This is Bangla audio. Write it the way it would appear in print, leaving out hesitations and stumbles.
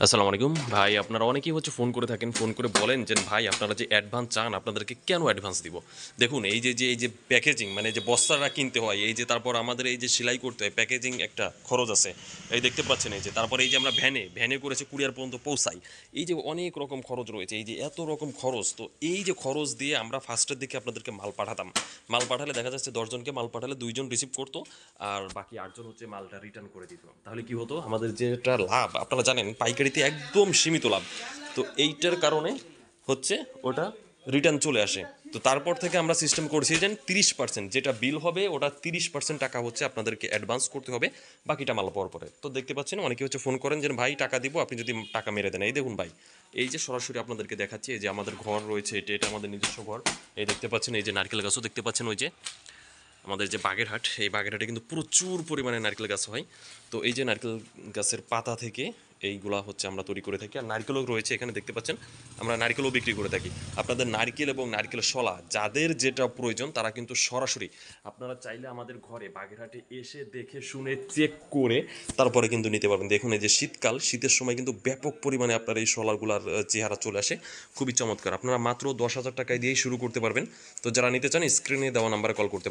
আসসালামু আলাইকুম ভাই, আপনারা অনেকেই ফোন করে থাকেন, ফোন করে বলেন যে ভাই আপনারা যে অ্যাডভান্স চান আপনাদেরকে কেন অ্যাডভান্স দিব। দেখুন এই যে প্যাকেজিং মানে যে বস্তাটা কিনতে হয়, এই যে তারপর আমাদের এই যে সেলাই করতে হয়, প্যাকেজিং একটা খরচ আছে। এই দেখতে পাচ্ছেন, এই যে তারপর এই যে আমরা ভ্যানে করেছে কুরিয়ার পর্যন্ত পৌঁছাই, এই যে অনেক রকম খরচ রয়েছে, এই যে এত রকম খরচ। তো এই যে খরচ দিয়ে আমরা ফার্স্টের দিকে আপনাদেরকে মাল পাঠাতাম, মাল পাঠালে দেখা যাচ্ছে 10 জনকে মাল পাঠালে 2 জন রিসিভ করতো, আর বাকি 8 জন মালটা রিটার্ন করে দিত। তাহলে কি হতো, আমাদের যেটা লাভ আপনারা জানেন পাইকারিতে একদম সীমিত লাভ। তো এইটার কারণে হচ্ছে ওটা রিটার্ন চলে আসে। তো তারপর থেকে আমরা সিস্টেম করছি যে 30% যেটা বিল হবে ওটা 30% টাকা আপনাদেরকে অ্যাডভান্স করতে হবে, বাকিটা মাল পাওয়ার পরে। তো দেখতে পাচ্ছেন অনেকে ফোন করেন যে ভাই টাকা দিব, আপনি যদি টাকা মেরে দেন। এই দেখুন ভাই, এই যে সরাসরি আপনাদেরকে দেখাচ্ছি, এই যে আমাদের ঘর রয়েছে, এটা আমাদের নিজস্ব ঘর। এই দেখতে পাচ্ছেন, এই যে নারকেল গাছও দেখতে পাচ্ছেন, ওই যে আমাদের যে বাগেরহাট, এই বাগেরহাটে কিন্তু প্রচুর পরিমাণে নারকেল গাছ হয়। তো এই যে নারকেল গাছের পাতা থেকে এইগুলা আমরা তৈরি করে থাকি। আর নারকেলও রয়েছে এখানে দেখতে পাচ্ছেন, আমরা নারকেলও বিক্রি করে থাকি। আপনাদের নারকেল এবং নারকেল শলা যাদের যেটা প্রয়োজন তারা কিন্তু সরাসরি আপনারা চাইলে আমাদের ঘরে বাগেরহাটে এসে দেখে শুনে চেক করে তারপরে কিন্তু নিতে পারবেন। দেখুন এই যে শীতকাল, শীতের সময় কিন্তু ব্যাপক পরিমাণে আপনার এই শলাগুলার চেহারা চলে আসে, খুবই চমৎকার। আপনারা মাত্র 10,000 টাকায় দিয়েই শুরু করতে পারবেন। তো যারা নিতে চান স্ক্রিনে দেওয়া নাম্বারে কল করতে